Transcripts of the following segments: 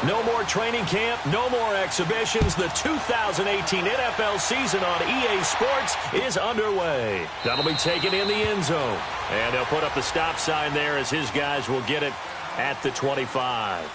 No more training camp, no more exhibitions. The 2018 NFL season on EA Sports is underway. That'll be taken in the end zone. And they'll put up the stop sign there as his guys will get it at the 25.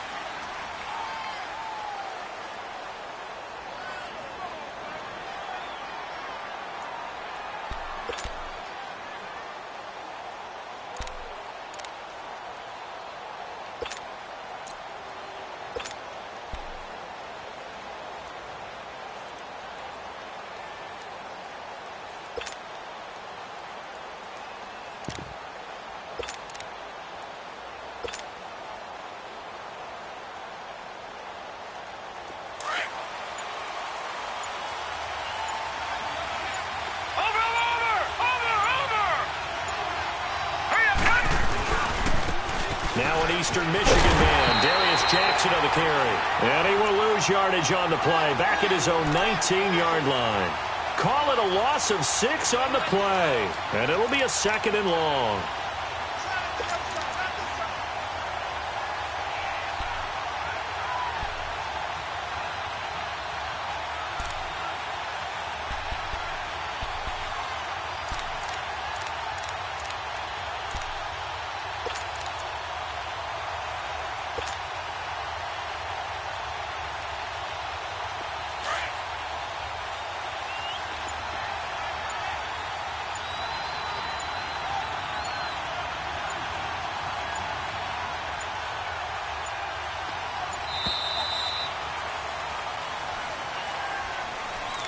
Now an Eastern Michigan man, Darius Jackson on the carry. And he will lose yardage on the play, back at his own 19-yard line. Call it a loss of 6 on the play, and it'll be a 2nd and long.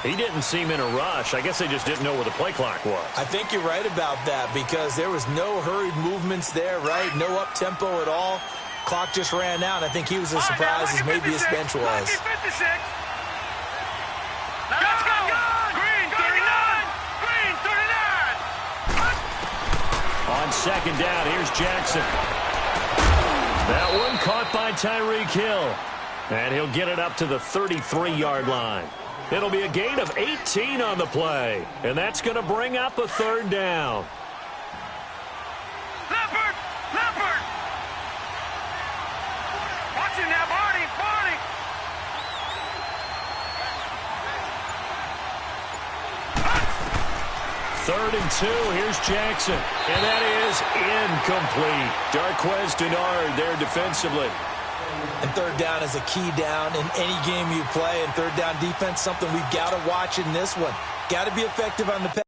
He didn't seem in a rush. I guess they just didn't know where the play clock was. I think you're right about that because there was no hurried movements there, right? No up-tempo at all. Clock just ran out. I think he was as surprised as maybe his bench was. Let's go! Green 39! Green 39! On 2nd down, here's Jackson. That one caught by Tyreek Hill. And he'll get it up to the 33-yard line. It'll be a gain of 18 on the play. And that's going to bring up a 3rd down. Leopard! Leopard! Watch it now, Barney! Barney! Third and 2, here's Jackson. And that is incomplete. Darquez Denard there defensively. And 3rd down is a key down in any game you play. And 3rd down defense, something we've got to watch in this one. Got to be effective on the pass.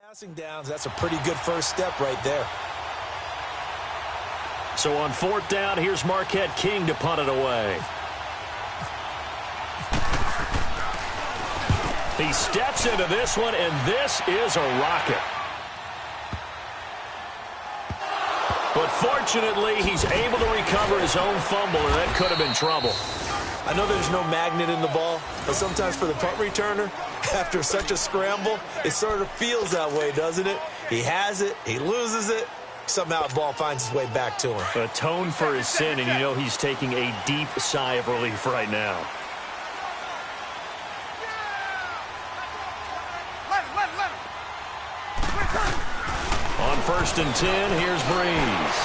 Passing downs, that's a pretty good first step right there. So on 4th down, here's Marquette King to punt it away. He steps into this one, and this is a rocket. But fortunately, he's able to recover his own fumble, and that could have been trouble. I know there's no magnet in the ball, but sometimes for the punt returner, after such a scramble, it sort of feels that way, doesn't it? He has it, he loses it. Somehow the ball finds its way back to him. Atone for his sin, and you know he's taking a deep sigh of relief right now. On 1st and 10, here's Breeze.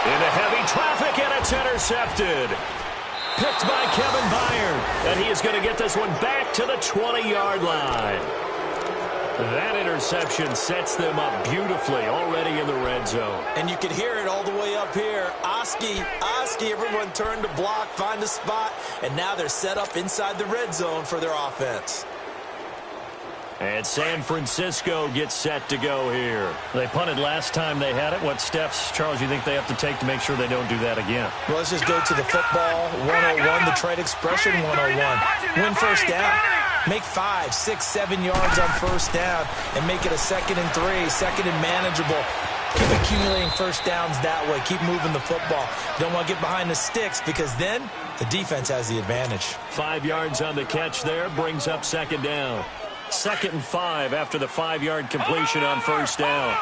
Into heavy traffic, and it's intercepted. Picked by Kevin Byard, and he is going to get this one back to the 20-yard line. That interception sets them up beautifully already in the red zone. And you can hear it all the way up here. Oski, everyone turned to block, find a spot, and now they're set up inside the red zone for their offense. And San Francisco gets set to go here. They punted last time they had it. What steps, Charles, you think they have to take to make sure they don't do that again? Well, let's just go to the football 101, the trade expression 101. Win first down. Make 5, 6, 7 yards on first down and make it a 2nd and 3, 2nd and manageable. Keep accumulating first downs that way. Keep moving the football. Don't want to get behind the sticks because then the defense has the advantage. 5 yards on the catch there brings up 2nd down. 2nd and 5 after the 5-yard completion on first down.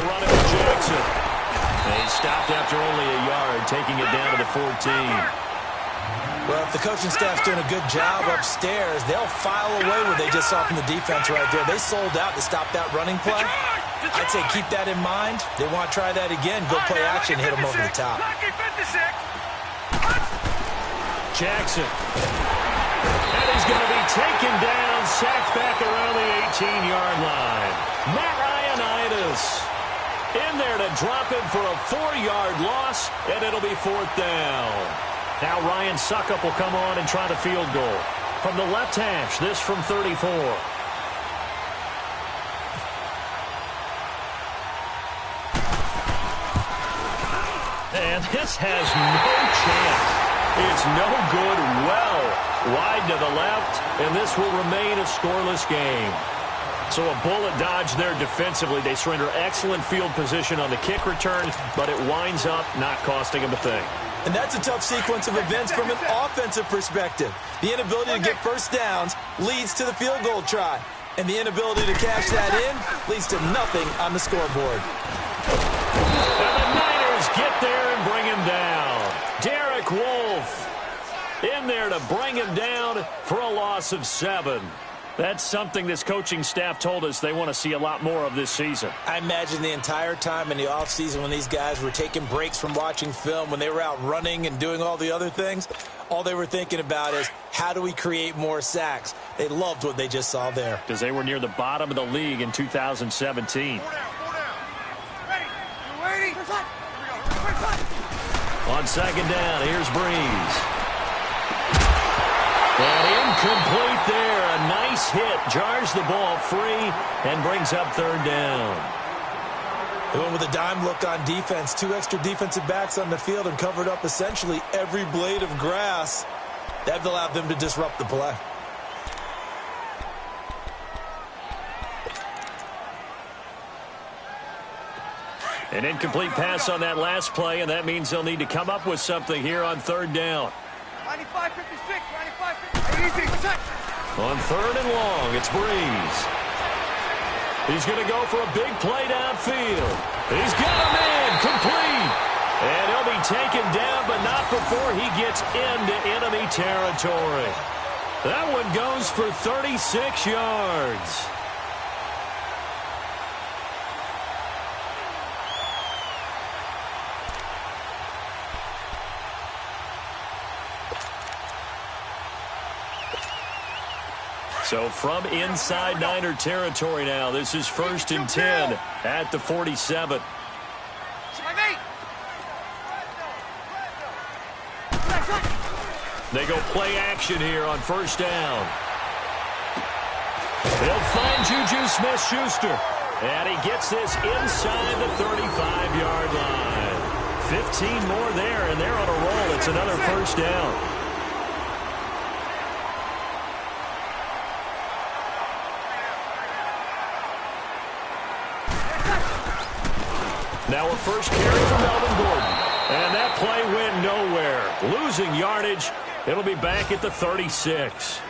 They'll run it with Jackson. They stopped after only a yard, taking it down to the 14. Well, if the coaching staff's doing a good job upstairs, they'll file away what they just saw from the defense right there. They sold out to stop that running play. I'd say keep that in mind. They want to try that again. Go play action, hit them over the top. Jackson. And he's going to be taken down, sacked back around the 18-yard line. Matt Ioannidis in there to drop him for a 4-yard loss, and it'll be 4th down. Now Ryan Suckup will come on and try the field goal. From the left hash, this from 34. And this has no chance. It's no good, well wide to the left, and this will remain a scoreless game. So a bullet dodge there defensively. They surrender excellent field position on the kick return, but it winds up not costing them a thing. And that's a tough sequence of events from an offensive perspective. The inability to get first downs leads to the field goal try. And the inability to cash that in leads to nothing on the scoreboard. And the Niners get there and bring him down. Derek Wolfe in there to bring him down for a loss of 7. That's something this coaching staff told us they want to see a lot more of this season. I imagine the entire time in the offseason when these guys were taking breaks from watching film, when they were out running and doing all the other things, all they were thinking about is, how do we create more sacks? They loved what they just saw there. Because they were near the bottom of the league in 2017. On second down, here's Breeze. And incomplete there. A nice hit. Jars the ball free and brings up 3rd down. They went with a dime look on defense. 2 extra defensive backs on the field and covered up essentially every blade of grass. That allowed them to disrupt the play. An incomplete pass on that last play, and that means they'll need to come up with something here on 3rd down. 95-56, 95-56. On 3rd and long, it's Breeze. He's going to go for a big play downfield. He's got a man complete. And he'll be taken down, but not before he gets into enemy territory. That one goes for 36 yards. So from inside Niner territory now, this is 1st and 10 at the 47. They go play action here on 1st down. They'll find Juju Smith-Schuster. And he gets this inside the 35-yard line. 15 more there, and they're on a roll. It's another 1st down. Now a first carry for Melvin Gordon. And that play went nowhere. Losing yardage. It'll be back at the 36.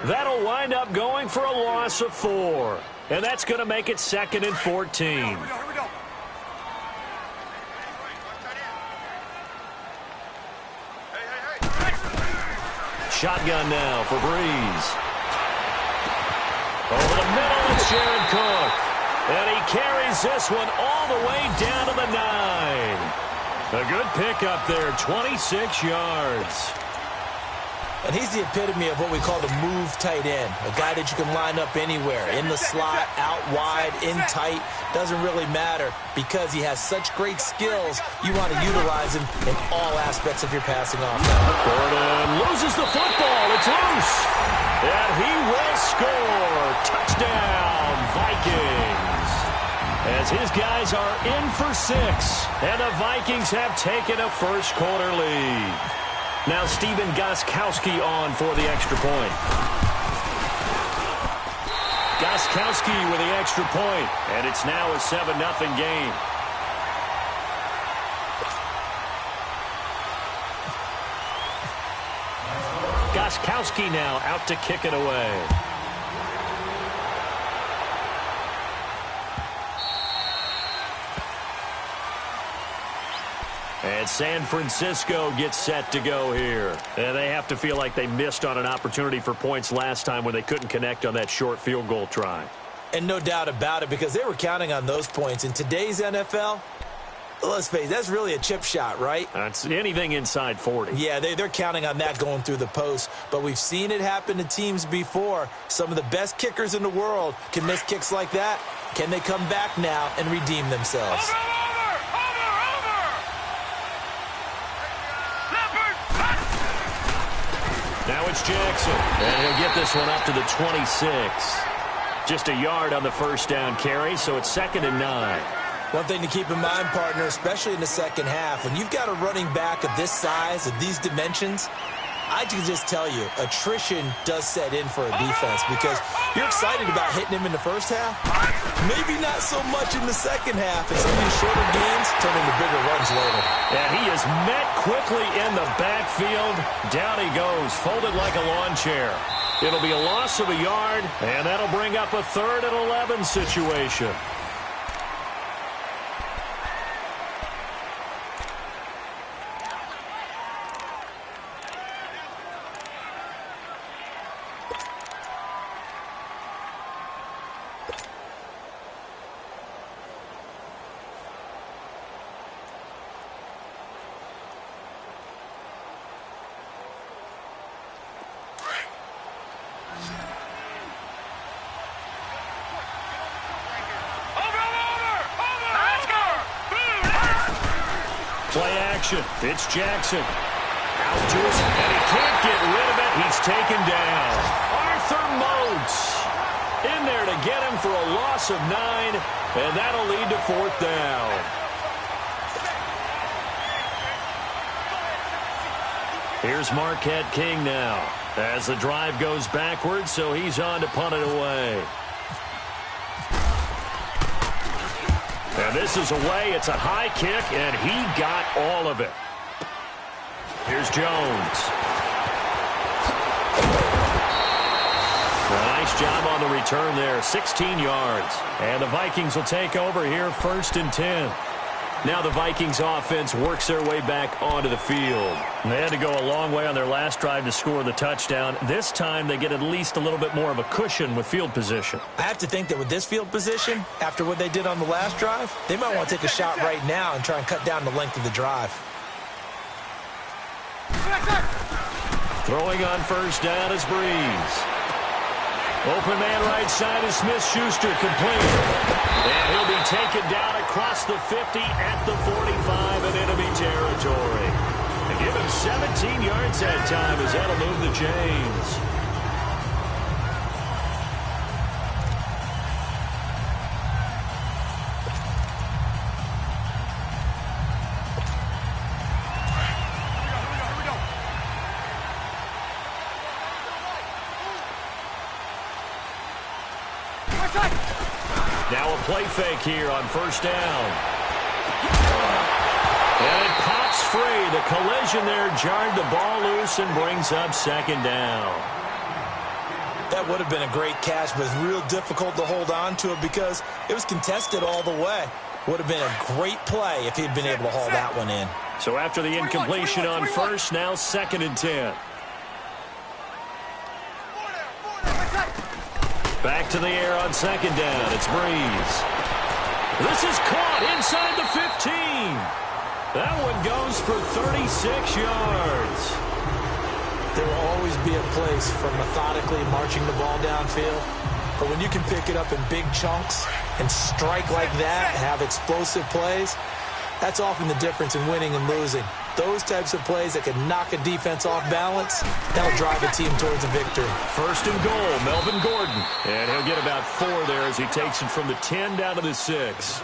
That'll wind up going for a loss of 4. And that's going to make it 2nd and 14. Here we go. Shotgun now for Breeze. Over the middle, it's Jared Cook. And he carries this one all the way down to the 9. A good pickup there, 26 yards. And he's the epitome of what we call the move tight end, a guy that you can line up anywhere, in the slot, out wide, in tight, doesn't really matter because he has such great skills. You want to utilize him in all aspects of your passing offense. Gordon loses the football. It's loose. And he will score. Touchdown, Vikings. As his guys are in for 6, and the Vikings have taken a first quarter lead. Now Stephen Gostkowski on for the extra point. Gostkowski with the extra point, and it's now a 7-0 game. Gostkowski now out to kick it away. San Francisco gets set to go here. And they have to feel like they missed on an opportunity for points last time when they couldn't connect on that short field goal try. And no doubt about it, because they were counting on those points. In today's NFL, let's face it, that's really a chip shot, right? That's anything inside 40. Yeah, they're counting on that going through the post. But we've seen it happen to teams before. Some of the best kickers in the world can miss kicks like that. Can they come back now and redeem themselves? Now it's Jackson, and he'll get this one up to the 26. Just a yard on the first down carry, so it's 2nd and 9. One thing to keep in mind, partner, especially in the second half, when you've got a running back of this size, of these dimensions, I can just tell you, attrition does set in for a defense because you're excited about hitting him in the first half. Maybe not so much in the second half, and some of these shorter gains turn into bigger runs later. And he is met quickly in the backfield. Down he goes, folded like a lawn chair. It'll be a loss of a yard, and that'll bring up a 3rd and 11 situation. Play action. It's Jackson. Out to us, and he can't get rid of it. He's taken down. Arthur Moats in there to get him for a loss of 9, and that'll lead to 4th down. Here's Marquette King now as the drive goes backwards, so he's on to punt it away. And this is away. It's a high kick, and he got all of it. Here's Jones. Nice job on the return there. 16 yards. And the Vikings will take over here 1st and 10. Now the Vikings offense works their way back onto the field. They had to go a long way on their last drive to score the touchdown. This time they get at least a little bit more of a cushion with field position. I have to think that with this field position, after what they did on the last drive, they might want to take a shot right now and try and cut down the length of the drive. Throwing on first down is Breeze. Open man right side is Smith-Schuster, complete. And he'll be taken down across the 50 at the 45 in enemy territory. And give him 17 yards that time as that'll move the chains. Now a play fake here on first down. And it pops free. The collision there jarred the ball loose and brings up 2nd down. That would have been a great catch, but it's real difficult to hold on to it because it was contested all the way. Would have been a great play if he'd been able to haul that one in. So after the incompletion on first, now 2nd and 10. Back to the air on 2nd down. It's Breeze. This is caught inside the 15. That one goes for 36 yards. There will always be a place for methodically marching the ball downfield. But when you can pick it up in big chunks and strike like that and have explosive plays, that's often the difference in winning and losing. Those types of plays that can knock a defense off balance, that'll drive a team towards a victory. 1st and goal, Melvin Gordon. And he'll get about 4 there as he takes it from the 10 down to the 6.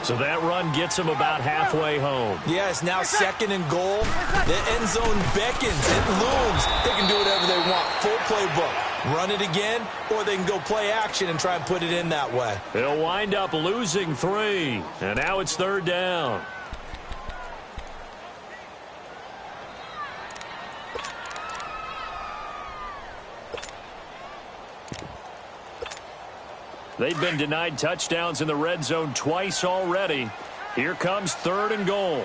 So that run gets him about halfway home. Yeah, it's now 2nd and goal. The end zone beckons. It looms. They can do whatever they want. Full playbook. Run it again, or they can go play action and try and put it in that way. They'll wind up losing 3. And now it's 3rd down. They've been denied touchdowns in the red zone twice already. Here comes 3rd and goal.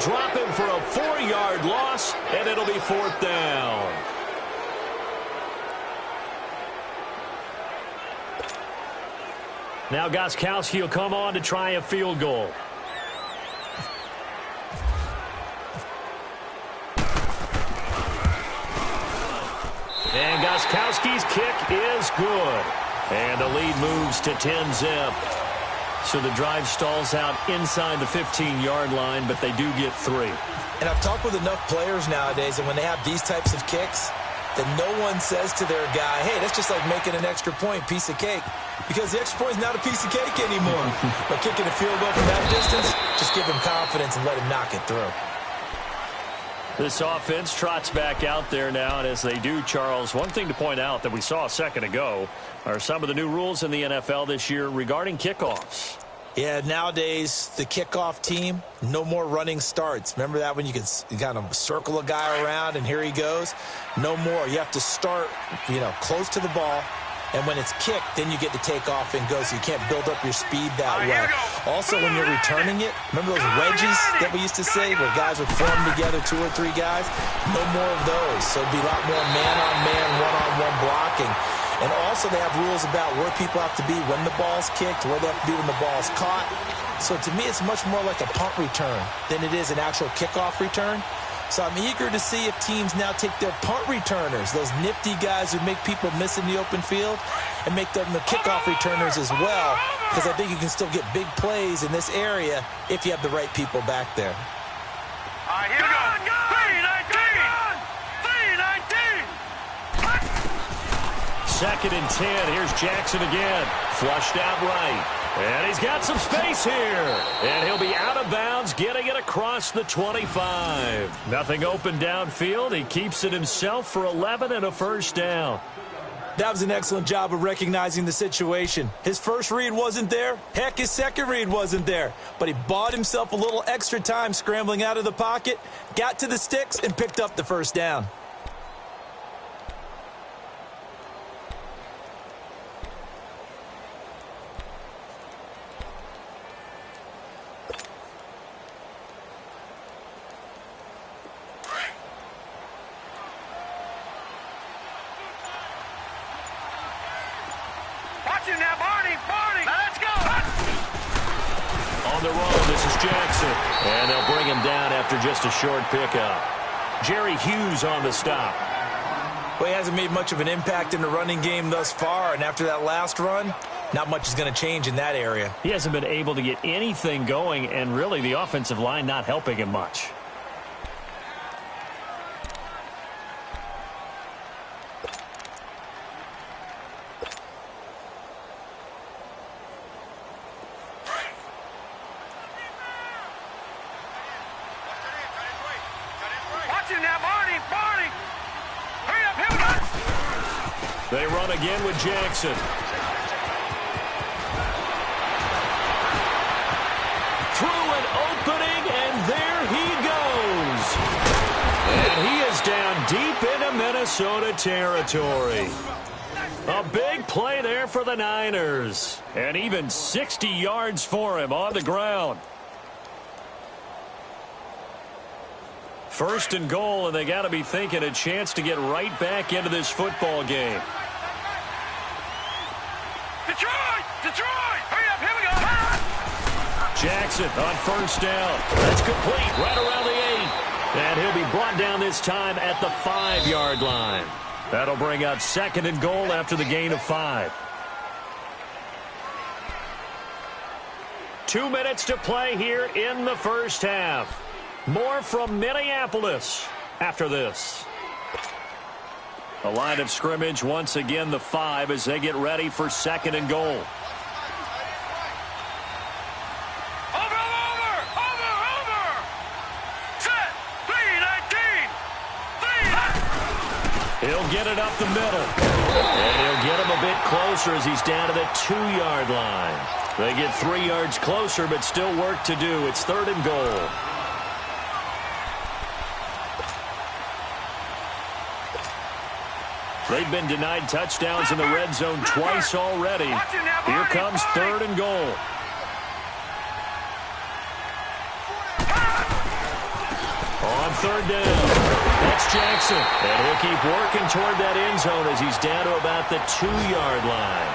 drop him for a 4-yard loss, and it'll be 4th down. Now Gostkowski will come on to try a field goal. And Gostkowski's kick is good. And the lead moves to 10-zip. So the drive stalls out inside the 15-yard line, but they do get 3. And I've talked with enough players nowadays, and when they have these types of kicks, that no one says to their guy, hey, that's just like making an extra point, piece of cake. Because the extra point is not a piece of cake anymore. But kicking a field goal from that distance, just give him confidence and let him knock it through. This offense trots back out there now, and as they do, Charles, one thing to point out that we saw a second ago are some of the new rules in the NFL this year regarding kickoffs. Yeah, nowadays, the kickoff team, no more running starts. Remember that when you could kind of circle a guy around and here he goes? No more. You have to start, close to the ball. And when it's kicked, then you get to take off and go, so you can't build up your speed that way. Also, when you're returning it, remember those wedges that we used to say where guys would form together, 2 or 3 guys? No more of those. So it'd be a lot more man-on-man, one-on-one blocking. And also they have rules about where people have to be when the ball's kicked, where they have to be when the ball's caught. So to me, it's much more like a punt return than it is an actual kickoff return. So I'm eager to see if teams now take their punt returners, those nifty guys who make people miss in the open field, and make them the kickoff returners as well, because I think you can still get big plays in this area if you have the right people back there. All right, here we go. 2nd and 10. Here's Jackson again. Flushed out right. And he's got some space here. And he'll be out of bounds, getting it across the 25. Nothing open downfield. He keeps it himself for 11 and a first down. That was an excellent job of recognizing the situation. His first read wasn't there. Heck, his second read wasn't there. But he bought himself a little extra time scrambling out of the pocket, got to the sticks, and picked up the first down. On the road, this is Jackson. And they'll bring him down after just a short pickup. Jerry Hughes on the stop. Well, he hasn't made much of an impact in the running game thus far, and after that last run, not much is going to change in that area. He hasn't been able to get anything going, and really the offensive line not helping him much. They run again with Jackson. Through an opening, and there he goes. And he is down deep into Minnesota territory. A big play there for the Niners. And even 60 yards for him on the ground. 1st and goal, and they got to be thinking a chance to get right back into this football game. Detroit! Hurry up, here we go! Jackson on 1st down. That's complete right around the 8. And he'll be brought down this time at the 5-yard line. That'll bring up 2nd and goal after the gain of 5. 2 minutes to play here in the first half. More from Minneapolis after this. The line of scrimmage, once again, the 5 as they get ready for 2nd and goal. Over! Set! 3-19! He'll get it up the middle. And he'll get him a bit closer as he's down to the 2-yard line. They get 3 yards closer, but still work to do. It's 3rd and goal. They've been denied touchdowns in the red zone twice already. Here comes 3rd and goal. On third down, that's Jackson. And he'll keep working toward that end zone as he's down to about the 2-yard line.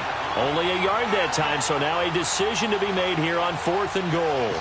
Only a yard that time, so now a decision to be made here on 4th and goal.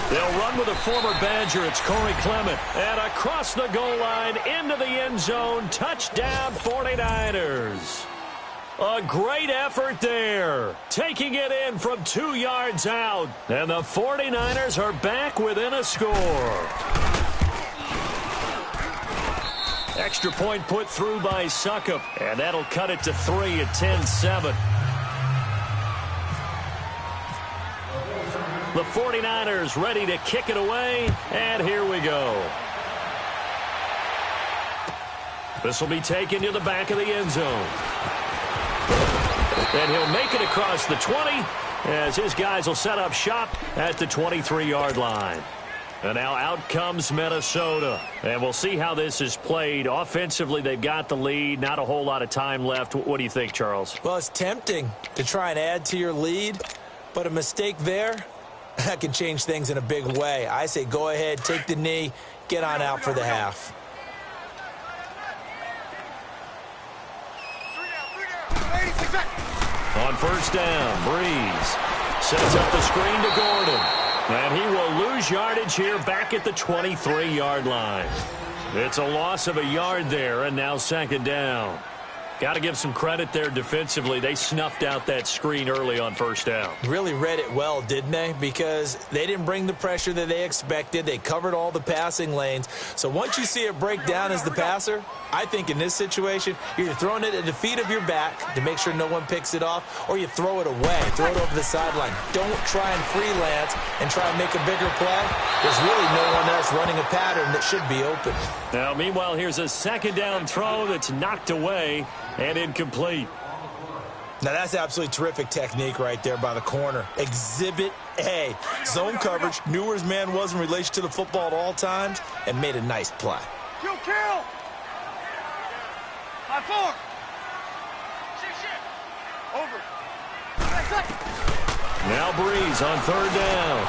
They'll run with a former Badger. It's Corey Clement. And across the goal line, into the end zone. Touchdown, 49ers. A great effort there. Taking it in from 2 yards out. And the 49ers are back within a score. Extra point put through by Suckup. And that'll cut it to 3 at 10-7. The 49ers ready to kick it away, and here we go. This will be taken to the back of the end zone. And he'll make it across the 20 as his guys will set up shop at the 23-yard line. And now out comes Minnesota. And we'll see how this is played. Offensively, they've got the lead. Not a whole lot of time left. What do you think, Charles? Well, it's tempting to try and add to your lead, but a mistake there, that can change things in a big way. I say go ahead, take the knee, get on out for the half. On first down, Breeze sets up the screen to Gordon. And he will lose yardage here back at the 23-yard line. It's a loss of a yard there, and now second down. Got to give some credit there defensively. They snuffed out that screen early on first down. Really read it well, didn't they? Because they didn't bring the pressure that they expected. They covered all the passing lanes. So once you see it break down as the passer, I think in this situation, you're throwing it at the feet of your back to make sure no one picks it off, or you throw it away, throw it over the sideline. Don't try and freelance and try and make a bigger play. There's really no one else running a pattern that should be open. Now, meanwhile, here's a second down throw that's knocked away and incomplete. Now, that's absolutely terrific technique right there by the corner. Exhibit A. Zone coverage, knew where his man was in relation to the football at all times, and made a nice play. Kill! 5-4. Over. Now Breeze on third down.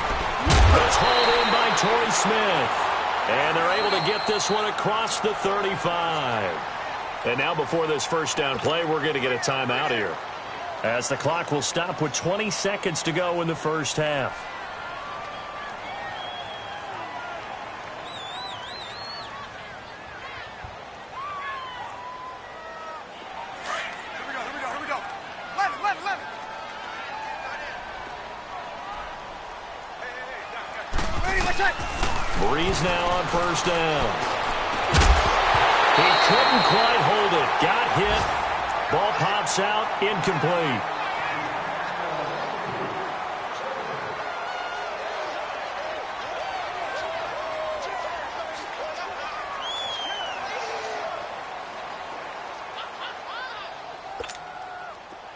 It's hauled in by Torrey Smith. And they're able to get this one across the 35. And now before this first down play, we're going to get a timeout here, as the clock will stop with 20 seconds to go in the first half. Here we go. 11. Breeze now on first down. He couldn't quite hold it. Got hit. Ball pops out. Incomplete.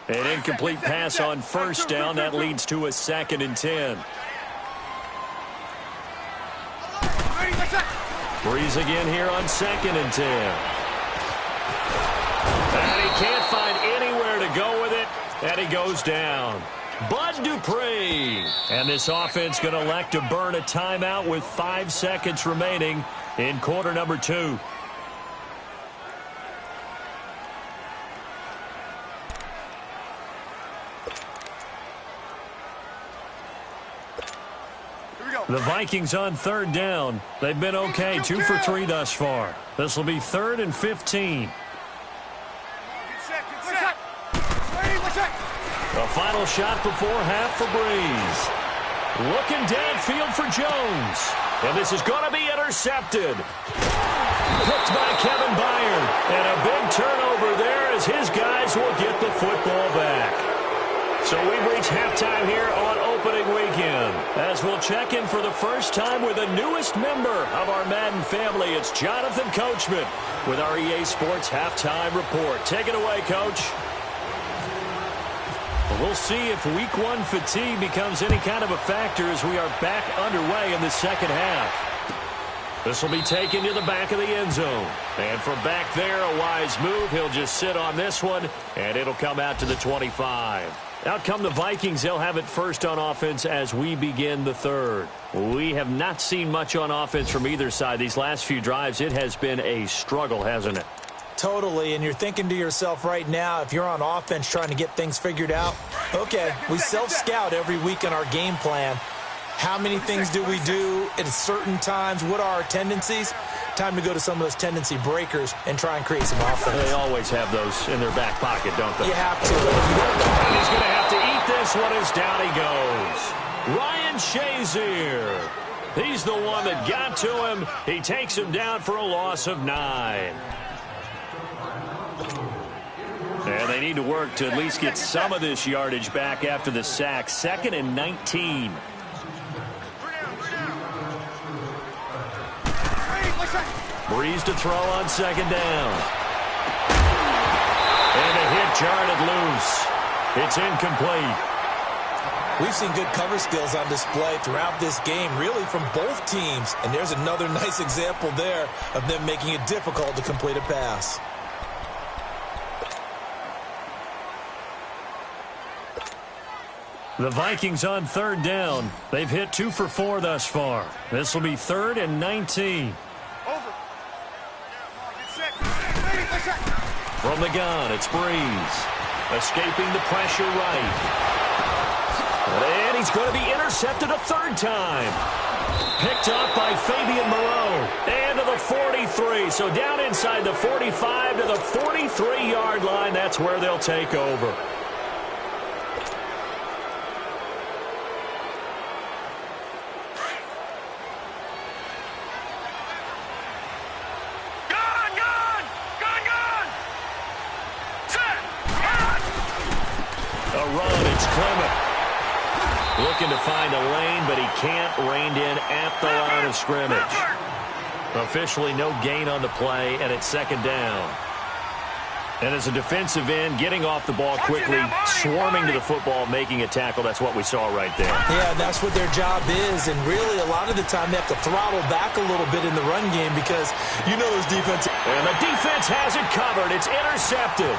An incomplete pass on first down. That leads to a 2nd and 10. Breeze again here on 2nd and 10. And he can't find anywhere to go with it, and he goes down. Bud Dupree. And this offense going to elect to burn a timeout with 5 seconds remaining in quarter number 2. The Vikings on third down. They've been okay, 2 for 3 thus far. This will be 3rd and 15. The final shot before half for Breeze. Looking downfield for Jones. And this is going to be intercepted. Picked by Kevin Byard. And a big turnover there as his guys will get the football back. So we've reached halftime here on opening weekend. As we'll check in for the first time with the newest member of our Madden family. It's Jonathan Coachman with our EA Sports Halftime Report. Take it away, Coach. We'll see if week one fatigue becomes any kind of a factor as we are back underway in the second half. This will be taken to the back of the end zone. And from back there, a wise move. He'll just sit on this one, and it'll come out to the 25. Out come the Vikings. They'll have it first on offense as we begin the third. We have not seen much on offense from either side. These last few drives, it has been a struggle, hasn't it? Totally, and you're thinking to yourself right now, if you're on offense trying to get things figured out, okay, we self-scout every week in our game plan. How many things do we do at certain times? What are our tendencies? Time to go to some of those tendency breakers and try and create some offense. They always have those in their back pocket, don't they? You have to. And he's going to have to eat this one as down he goes. Ryan Shazier. He's the one that got to him. He takes him down for a loss of 9. And they need to work to at least get some of this yardage back after the sack. 2nd and 19. Breeze to throw on 2nd down. And a hit jarred loose. It's incomplete. We've seen good cover skills on display throughout this game, really from both teams. And there's another nice example there of them making it difficult to complete a pass. The Vikings on 3rd down. They've hit 2 for 4 thus far. This will be 3rd and 19. From the gun, it's Breeze. Escaping the pressure right. And he's going to be intercepted a 3rd time. Picked up by Fabian Moreau. And to the 43. So down inside the 45 to the 43-yard line. That's where they'll take over. Looking to find a lane, but he can't. Reined in at the line of scrimmage. Officially no gain on the play, and it's 2nd down. And as a defensive end, getting off the ball quickly, swarming to the football, making a tackle, that's what we saw right there. Yeah, that's what their job is, and really a lot of the time they have to throttle back a little bit in the run game because you know those defense. And the defense has it covered. It's intercepted.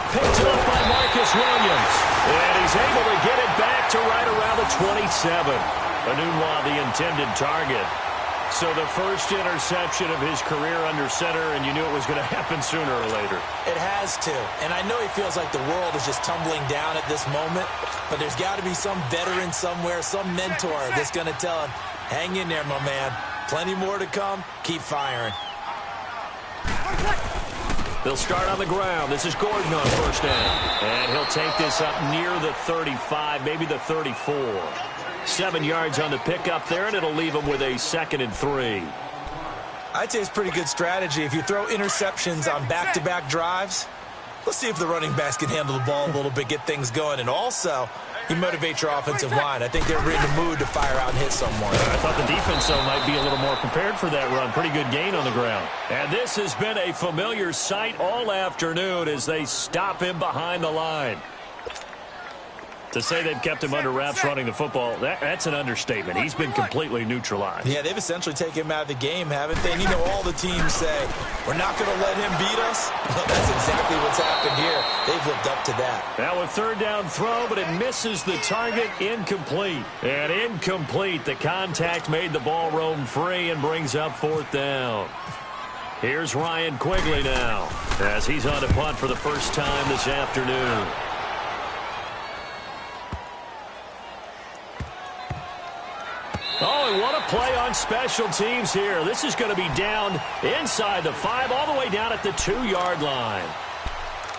Picked up by Marcus Williams. And he's able to get it back to right around the 27. Anunwa, the intended target. So the first interception of his career under center, and you knew it was going to happen sooner or later. It has to. And I know he feels like the world is just tumbling down at this moment, but there's got to be some veteran somewhere, some mentor that's going to tell him, hang in there, my man. Plenty more to come. Keep firing. They'll start on the ground. This is Gordon on 1st down. And he'll take this up near the 35, maybe the 34. 7 yards on the pickup there, and it'll leave him with a 2nd and 3. I'd say it's pretty good strategy. If you throw interceptions on back-to-back drives, let's see if the running backs can handle the ball a little bit, get things going. And also, you motivate your offensive line. I think they're in the mood to fire out and hit someone. I thought the defense, though, might be a little more prepared for that run. Pretty good gain on the ground. And this has been a familiar sight all afternoon as they stop him behind the line. To say they've kept him under wraps running the football, that's an understatement. He's been completely neutralized. Yeah, they've essentially taken him out of the game, haven't they? And you know all the teams say, we're not going to let him beat us. Well, that's exactly what's happened here. They've lived up to that. Now a 3rd down throw, but it misses the target. Incomplete. And incomplete. The contact made the ball roam free and brings up 4th down. Here's Ryan Quigley now as he's on to punt for the first time this afternoon. Oh, and what a play on special teams here. This is going to be down inside the 5, all the way down at the 2-yard line.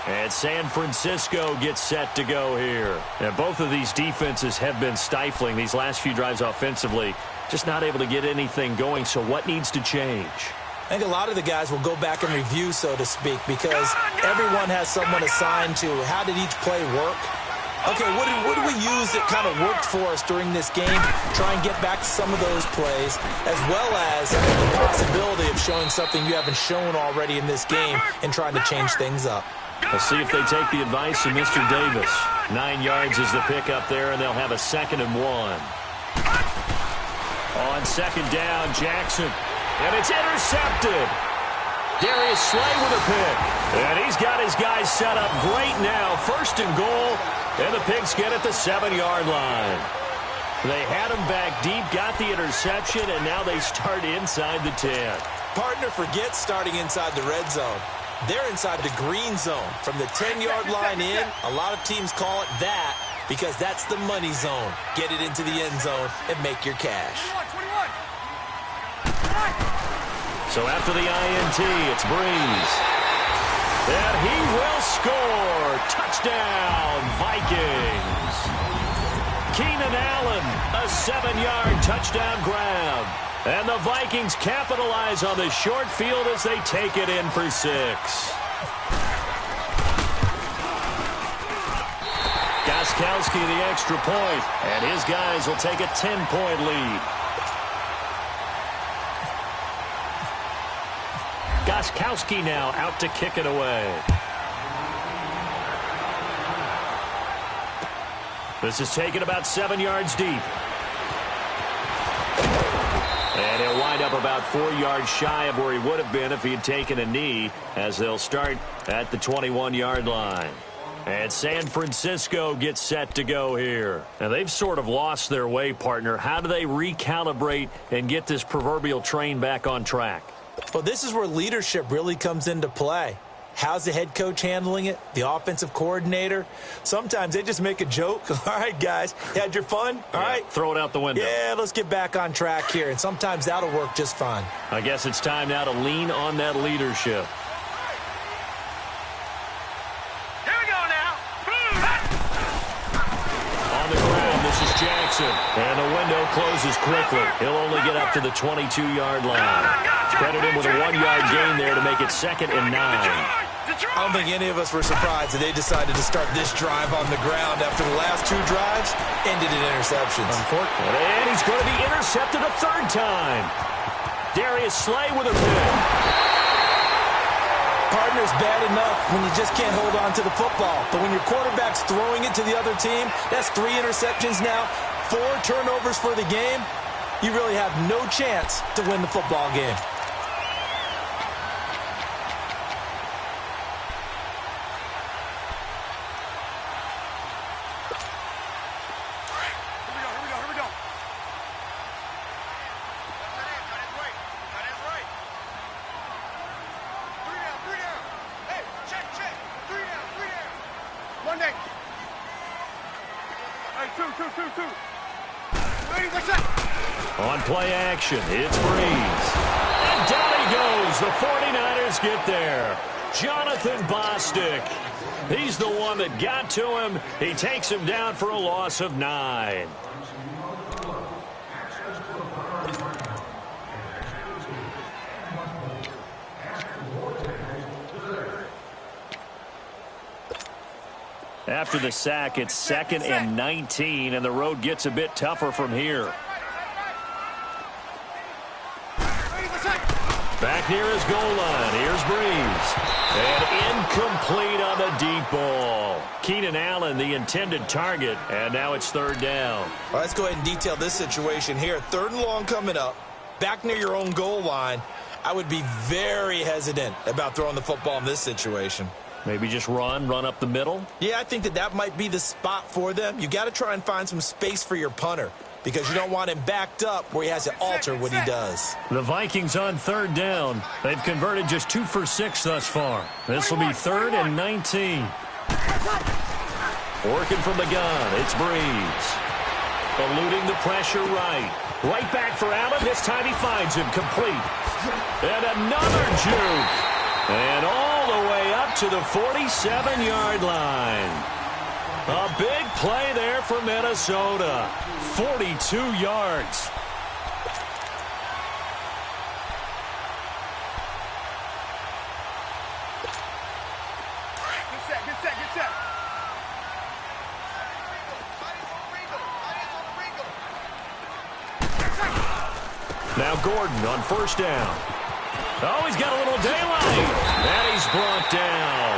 And San Francisco gets set to go here. And both of these defenses have been stifling these last few drives offensively. Just not able to get anything going, so what needs to change? I think a lot of the guys will go back and review, so to speak, because everyone has someone assigned to how did each play work. Okay, what did we use that kind of worked for us during this game? Try and get back to some of those plays, as well as the possibility of showing something you haven't shown already in this game and trying to change things up. Let's see if they take the advice of Mr. Davis. 9 yards is the pick up there, and they'll have a 2nd and 1. On 2nd down, Jackson. And it's intercepted. Darius Slay with a pick. And he's got his guys set up great now. 1st and goal. And the Pigs get at the 7-yard line. They had him back deep, got the interception, and now they start inside the 10. Partner forgets starting inside the red zone. They're inside the green zone. From the 10-yard line in, a lot of teams call it that because that's the money zone. Get it into the end zone and make your cash. 21. So after the INT, it's Breeze. And he will score. Touchdown, Vikings. Keenan Allen, a 7-yard touchdown grab. And the Vikings capitalize on the short field as they take it in for 6. Gostkowski the extra point, and his guys will take a 10-point lead. Gostkowski now out to kick it away. This is taken about 7 yards deep. And he'll wind up about 4 yards shy of where he would have been if he had taken a knee, as they'll start at the 21-yard line. And San Francisco gets set to go here. Now, they've sort of lost their way, partner. How do they recalibrate and get this proverbial train back on track? Well, this is where leadership really comes into play. How's the head coach handling it? The offensive coordinator? Sometimes they just make a joke. All right, guys, you had your fun? All right. Throw it out the window. Yeah, let's get back on track here. And sometimes that'll work just fine. I guess it's time now to lean on that leadership. Here we go now. On the ground, this is Jackson. And the window closes quickly. He'll only get up to the 22-yard line. Credit him with a 1-yard gain there to make it 2nd and 9. I don't think any of us were surprised that they decided to start this drive on the ground after the last 2 drives ended in interceptions. Unfortunately. And he's going to be intercepted a 3rd time. Darius Slay with a pick. Partner's bad enough when you just can't hold on to the football. But when your quarterback's throwing it to the other team, that's 3 interceptions now, 4 turnovers for the game. You really have no chance to win the football game. On play action, it's Breeze. And down he goes. The 49ers get there. Jonathan Bostic. He's the one that got to him. He takes him down for a loss of 9. After the sack, it's 2nd and 19, and the road gets a bit tougher from here. Back near his goal line. Here's Breeze. And incomplete on the deep ball. Keenan Allen, the intended target, and now it's 3rd down. Well, let's go ahead and detail this situation here. 3rd and long coming up. Back near your own goal line. I would be very hesitant about throwing the football in this situation. Maybe just run up the middle? Yeah, I think that might be the spot for them. You got to try and find some space for your punter because you don't want him backed up where he has to alter what he does. The Vikings on 3rd down. They've converted just 2 for 6 thus far. This will be 3rd and 19. Working from the gun, it's Breeze. Eluding the pressure right. Right back for Allen. This time he finds him complete. And another juke. And all the way up to the 47-yard line. A big play there for Minnesota. 42 yards. Now Gordon on first down. Oh, he's got a little daylight. And he's brought down.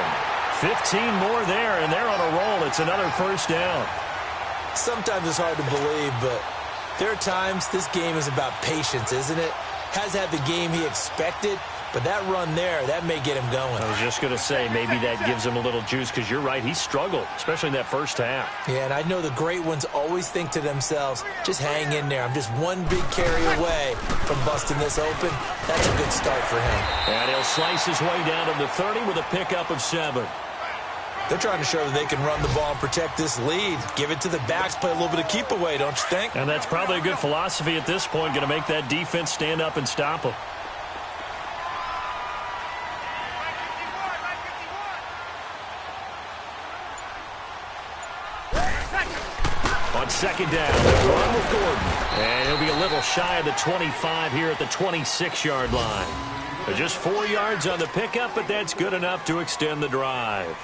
15 more there, and they're on a roll. It's another first down. Sometimes it's hard to believe, but there are times this game is about patience, isn't it? Has had the game he expected, but that run there, that may get him going. I was just going to say, maybe that gives him a little juice, because you're right, he struggled, especially in that first half. Yeah, and I know the great ones always think to themselves, just hang in there. I'm just one big carry away from busting this open. That's a good start for him. And he'll slice his way down to the 30 with a pickup of 7. They're trying to show that they can run the ball and protect this lead. Give it to the backs, play a little bit of keep away, don't you think? And that's probably a good philosophy at this point, going to make that defense stand up and stop them. On second down, they'll run with Gordon. And he'll be a little shy of the 25 here at the 26-yard line. Just 4 yards on the pickup, but that's good enough to extend the drive.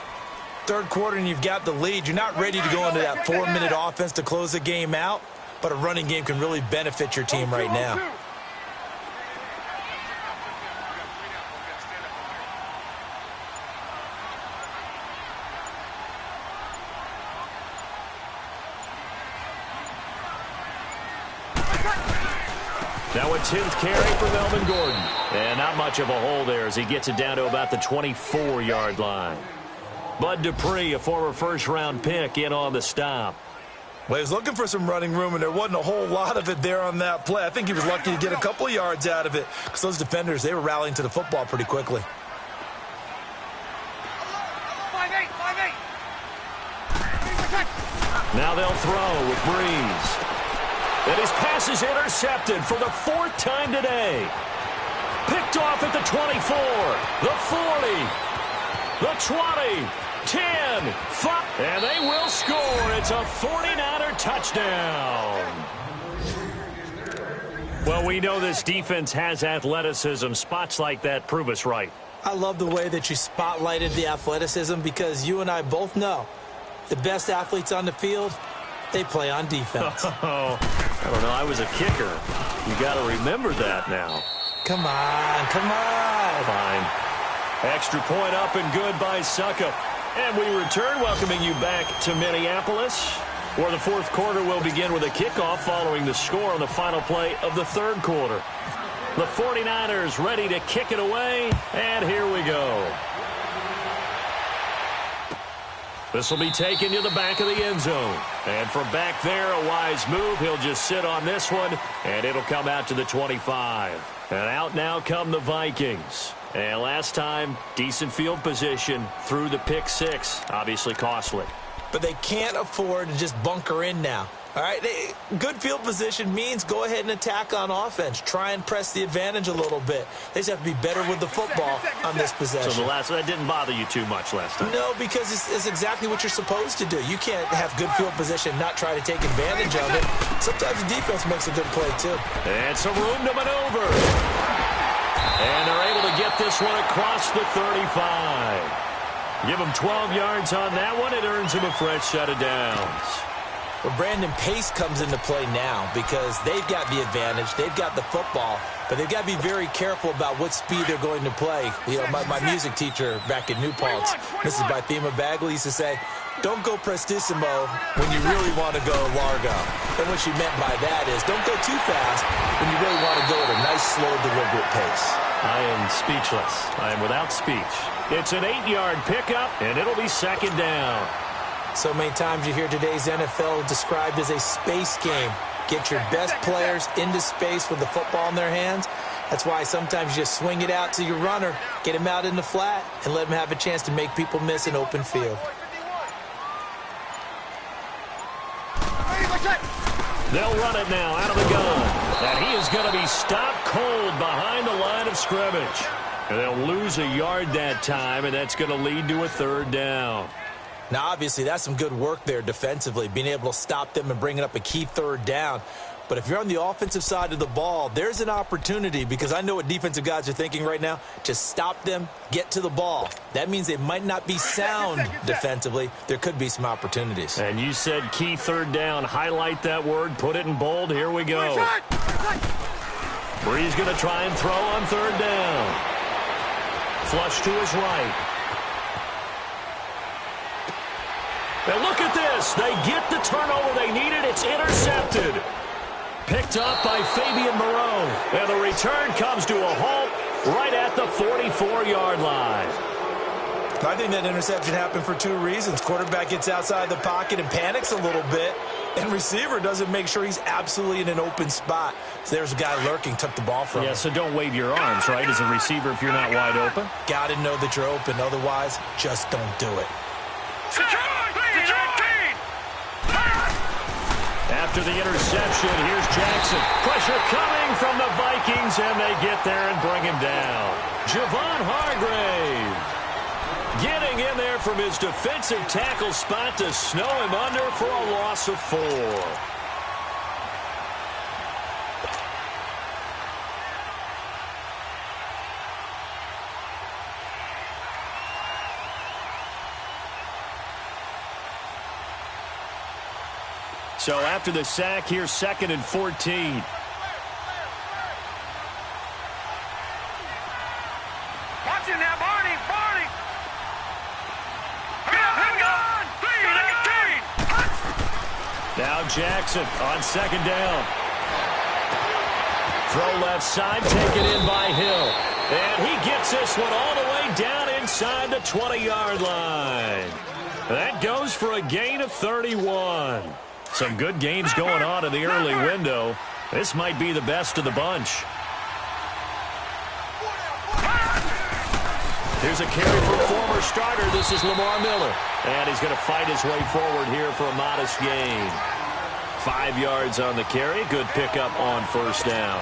Third quarter and you've got the lead. You're not ready to go into that 4-minute offense to close the game out, but a running game can really benefit your team right now. Now a 10th carry for Melvin Gordon. And not much of a hole there as he gets it down to about the 24-yard line. Bud Dupree, a former first-round pick, in on the stop. Well, he was looking for some running room, and there wasn't a whole lot of it there on that play. I think he was lucky to get a couple of yards out of it because those defenders, they were rallying to the football pretty quickly. Now they'll throw with Breeze. And his pass is intercepted for the 4th time today. Picked off at the 24, the 40, the 20, 10, 5, and they will score. It's a 49er touchdown. Well, we know this defense has athleticism. Spots like that prove us right. I love the way that you spotlighted the athleticism because you and I both know the best athletes on the field, they play on defense. Oh, I don't know. I was a kicker. You got to remember that now. Come on, come on. Fine. Extra point up and good by Suckup. And we return, welcoming you back to Minneapolis, where the 4th quarter will begin with a kickoff following the score on the final play of the 3rd quarter. The 49ers ready to kick it away, and here we go. This will be taken to the back of the end zone. And from back there, a wise move. He'll just sit on this one, and it'll come out to the 25. And out now come the Vikings. And last time, decent field position through the pick 6. Obviously costly. But they can't afford to just bunker in now. All right, good field position means go ahead and attack on offense. Try and press the advantage a little bit. They just have to be better with the football on this possession. So that didn't bother you too much last time? No, because it's exactly what you're supposed to do. You can't have good field position and not try to take advantage of it. Sometimes the defense makes a good play, too. And some room to maneuver. And they're able to get this one across the 35. Give them 12 yards on that one. It earns them a fresh set of downs. Well, Brandon, pace comes into play now because they've got the advantage. They've got the football, but they've got to be very careful about what speed they're going to play. You know, my music teacher back in New Paltz, Mrs. Bythema Bagley, used to say, don't go prestissimo when you really want to go largo. And what she meant by that is don't go too fast when you really want to go at a nice, slow, deliberate pace. I am speechless. I am without speech. It's an 8-yard pickup, and it'll be second down. So many times you hear today's NFL described as a space game. Get your best players into space with the football in their hands. That's why sometimes you just swing it out to your runner, get him out in the flat, and let him have a chance to make people miss an open field. They'll run it now out of the gun. And he is going to be stopped cold behind the line of scrimmage. And they'll lose a yard that time, and that's going to lead to a 3rd down. Now, obviously, that's some good work there defensively, being able to stop them and bringing up a key 3rd down. But if you're on the offensive side of the ball, there's an opportunity because I know what defensive guys are thinking right now. Just stop them, get to the ball. That means they might not be sound defensively. There could be some opportunities. And you said key 3rd down. Highlight that word. Put it in bold. Here we go. Brees going to try and throw on third down. Flush to his right. And look at this. They get the turnover they needed. It's intercepted. Picked up by Fabian Moreau. And the return comes to a halt right at the 44-yard line. I think that interception happened for two reasons. Quarterback gets outside the pocket and panics a little bit, and receiver doesn't make sure he's absolutely in an open spot. So there's a guy lurking, took the ball from him. Yeah, so don't wave your arms, right, as a receiver if you're not wide open. Got to know that you're open. Otherwise, just don't do it. After the interception, here's Jackson. Pressure coming from the Vikings, and they get there and bring him down. Javon Hargrave getting in there from his defensive tackle spot to snow him under for a loss of 4. So after the sack, here's 2nd and 14. Watch him now, Barney. Now Jackson on 2nd down. Throw left side, taken in by Hill. And he gets this one all the way down inside the 20-yard line. That goes for a gain of 31. Some good games going on in the early window. This might be the best of the bunch. Here's a carry for a former starter. This is Lamar Miller. And he's going to fight his way forward here for a modest gain. 5 yards on the carry. Good pickup on first down.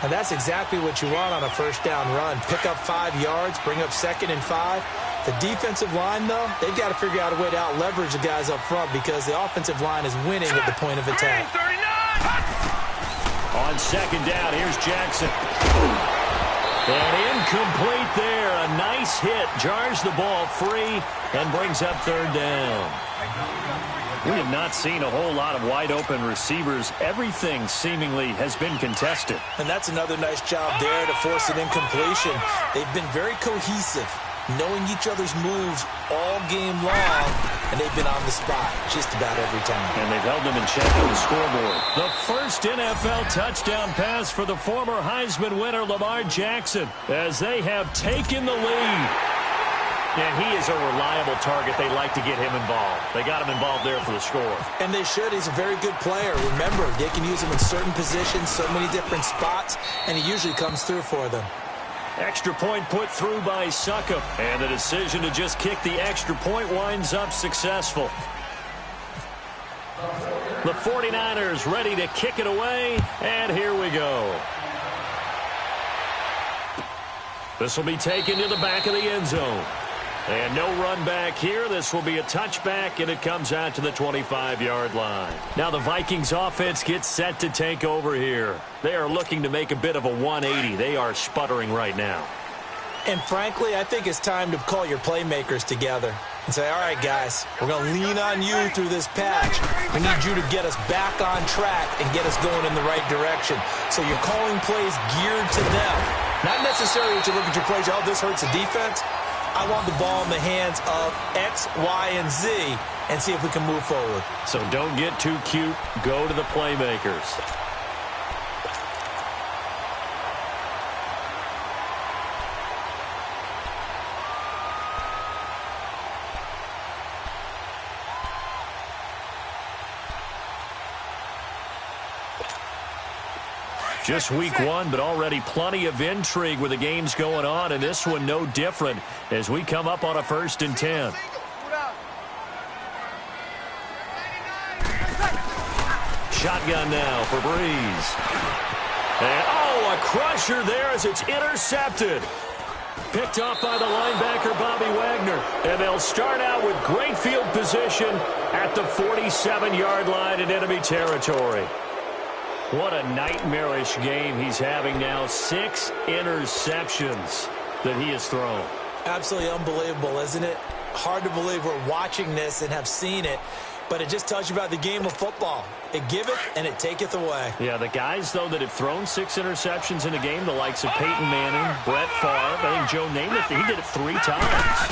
And that's exactly what you want on a first down run. Pick up 5 yards, bring up 2nd and 5. The defensive line, though, they've got to figure out a way to out-leverage the guys up front because the offensive line is winning at the point of attack. On 2nd down, here's Jackson. And incomplete there. A nice hit. Jars the ball free and brings up 3rd down. We have not seen a whole lot of wide-open receivers. Everything seemingly has been contested. And that's another nice job there to force an incompletion. They've been very cohesive, knowing each other's moves all game long, and they've been on the spot just about every time. And they've held them in check on the scoreboard. The first NFL touchdown pass for the former Heisman winner Lamar Jackson as they have taken the lead. And he is a reliable target. They like to get him involved. They got him involved there for the score. And they should. He's a very good player. Remember, they can use him in certain positions, so many different spots, and he usually comes through for them. Extra point put through by Succop. And the decision to just kick the extra point winds up successful. The 49ers ready to kick it away, and here we go. This will be taken to the back of the end zone. And no run back here. This will be a touchback, and it comes out to the 25-yard line. Now the Vikings offense gets set to take over here. They are looking to make a bit of a 180. They are sputtering right now. And frankly, I think it's time to call your playmakers together and say, all right, guys, we're going to lean on you through this patch. We need you to get us back on track and get us going in the right direction. So you're calling plays geared to them. Not necessarily that you look at your plays, oh, this hurts the defense. I want the ball in the hands of X, Y, and Z and see if we can move forward. So don't get too cute. Go to the playmakers. Just week one, but already plenty of intrigue with the games going on, and this one no different as we come up on a 1st and 10. Shotgun now for Brees. And, oh, a crusher there as it's intercepted. Picked off by the linebacker, Bobby Wagner. And they'll start out with great field position at the 47-yard line in enemy territory. What a nightmarish game he's having now. 6 interceptions that he has thrown. Absolutely unbelievable, isn't it? Hard to believe we're watching this and have seen it. But it just tells you about the game of football. It giveth and it taketh away. Yeah, the guys, though, that have thrown 6 interceptions in a game, the likes of Peyton Manning, Brett Favre, I think Joe Namath, he did it 3 times.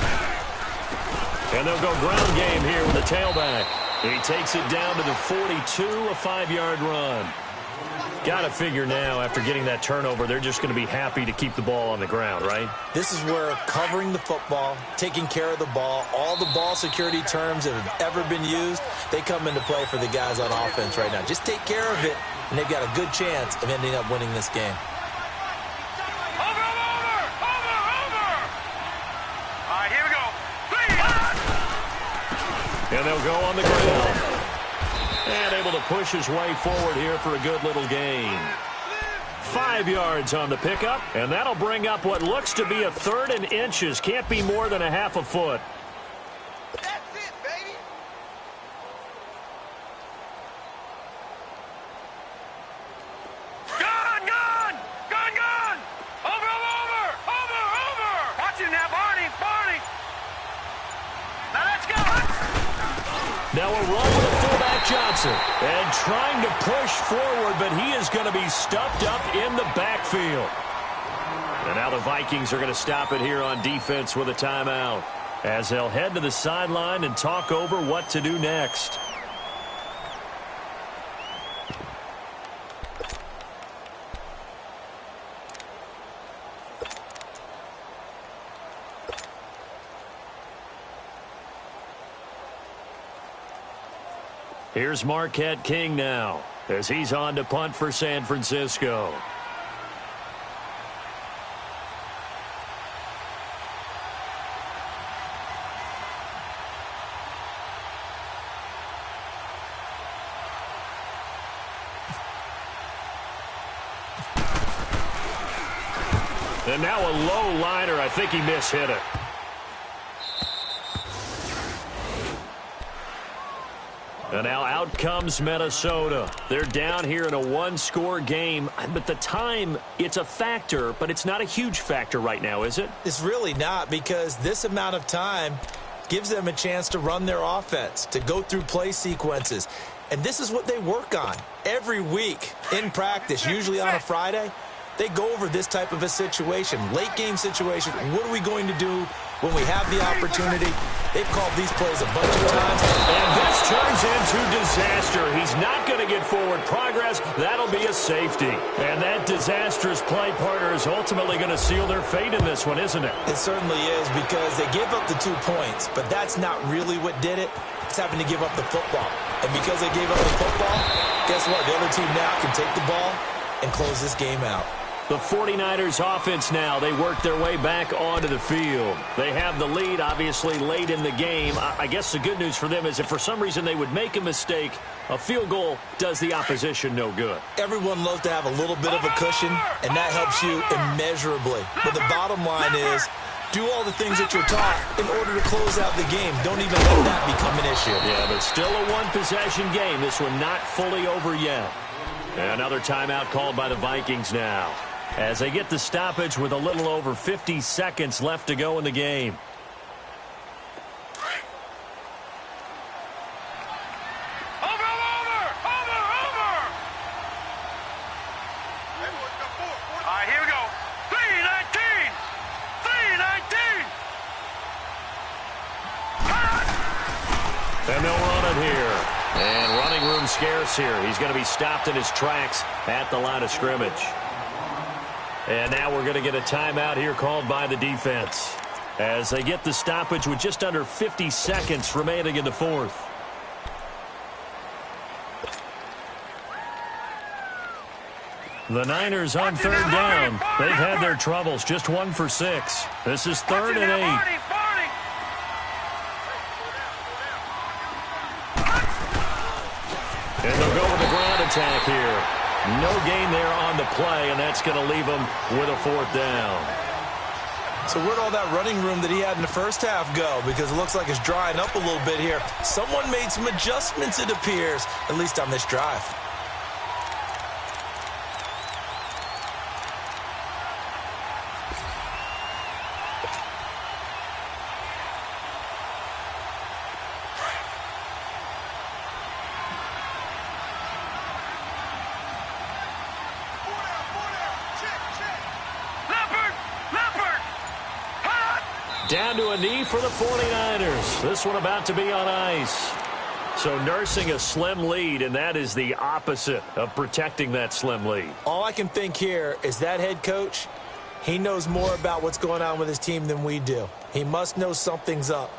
And they'll go ground game here with the tailback. He takes it down to the 42, a 5-yard run. Got to figure now, after getting that turnover, they're just going to be happy to keep the ball on the ground, right? This is where covering the football, taking care of the ball, all the ball security terms that have ever been used, they come into play for the guys on offense right now. Just take care of it, and they've got a good chance of ending up winning this game. Over! All right, here we go. 3. And they'll go on the ground. And able to push his way forward here for a good little gain. 5 yards on the pickup, and that'll bring up what looks to be a 3rd and inches. Can't be more than a half a foot. That's it, baby. Gun! Over! Watching that, Barney. Now let's go. Now a run with fullback Johnson. And trying to push forward, but he is going to be stuffed up in the backfield. And now the Vikings are going to stop it here on defense with a timeout, as they'll head to the sideline and talk over what to do next. Here's Marquette King now, as he's on to punt for San Francisco. And now a low liner. I think he mishit it. And now out comes Minnesota. They're down here in a 1-score game. But the time, it's a factor, but it's not a huge factor right now, is it? It's really not, because this amount of time gives them a chance to run their offense, to go through play sequences. And this is what they work on every week in practice, usually on a Friday. They go over this type of a situation, late-game situation. What are we going to do when we have the opportunity? They've called these plays a bunch of times. And this turns into disaster. He's not going to get forward progress. That'll be a safety. And that disastrous play, partner, is ultimately going to seal their fate in this one, isn't it? It certainly is, because they gave up the 2 points, but that's not really what did it. It's having to give up the football. And because they gave up the football, guess what? The other team now can take the ball and close this game out. The 49ers offense now, they work their way back onto the field. They have the lead, obviously, late in the game. I guess the good news for them is if for some reason they would make a mistake, a field goal does the opposition no good. Everyone loves to have a little bit of a cushion, and that helps you immeasurably. But the bottom line is, do all the things that you're taught in order to close out the game. Don't even let that become an issue. Yeah, but still a one-possession game. This one not fully over yet. Another timeout called by the Vikings now, as they get the stoppage with a little over 50 seconds left to go in the game. Over! All right, here we go. 3-19. And they'll run it here. And running room scarce here. He's going to be stopped in his tracks at the line of scrimmage. And now we're going to get a timeout here called by the defense, as they get the stoppage with just under 50 seconds remaining in the fourth. The Niners on 3rd down. They've had their troubles, just 1 for 6. This is 3rd and 8. And they'll go with the ground attack here. No gain there on the play, and that's going to leave them with a 4th down. So where'd all that running room that he had in the first half go? Because it looks like it's drying up a little bit here. Someone made some adjustments, it appears, at least on this drive. Down to a knee for the 49ers. This one about to be on ice. So nursing a slim lead, and that is the opposite of protecting that slim lead. All I can think here is that head coach, he knows more about what's going on with his team than we do. He must know something's up.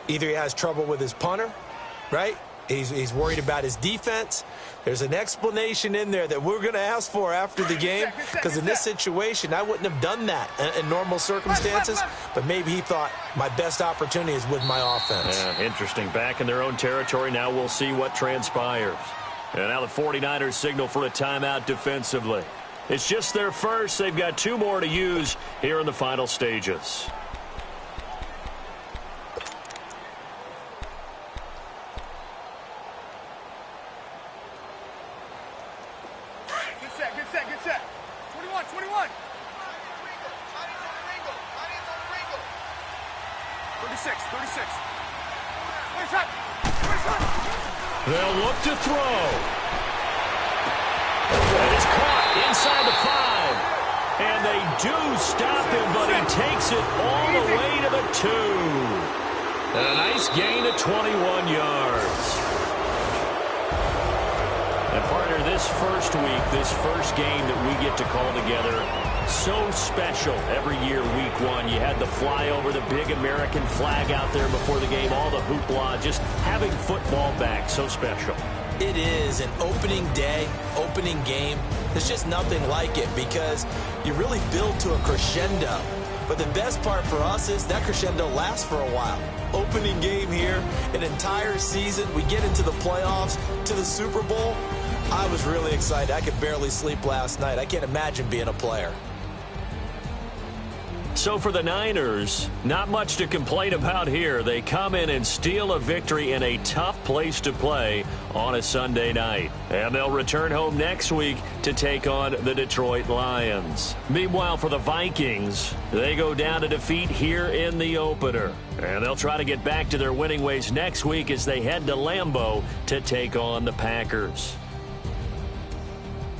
Either he has trouble with his punter, right? He's worried about his defense. There's an explanation in there that we're going to ask for after the game, because in this situation, I wouldn't have done that in normal circumstances, but maybe he thought my best opportunity is with my offense. Yeah, interesting. Back in their own territory. Now we'll see what transpires. And now the 49ers signal for a timeout defensively. It's just their first. They've got 2 more to use here in the final stages. Good set. 21. 36. 36. They'll look to throw. That is caught inside the 5. And they do stop him, but he takes it all the way to the 2. And a nice gain of 21 yards. And partner, this first week, this first game that we get to call together, so special every year, week 1. You had the flyover, the big American flag out there before the game, all the hoopla, just having football back, so special. It is an opening day, opening game. There's just nothing like it because you really build to a crescendo. But the best part for us is that crescendo lasts for a while. Opening game here, an entire season. We get into the playoffs, to the Super Bowl. I was really excited. I could barely sleep last night. I can't imagine being a player. So for the Niners, not much to complain about here. They come in and steal a victory in a tough place to play on a Sunday night. And they'll return home next week to take on the Detroit Lions. Meanwhile, for the Vikings, they go down to defeat here in the opener. And they'll try to get back to their winning ways next week as they head to Lambeau to take on the Packers.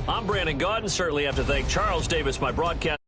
I'm Brandon Gaudin. Certainly have to thank Charles Davis, my broadcast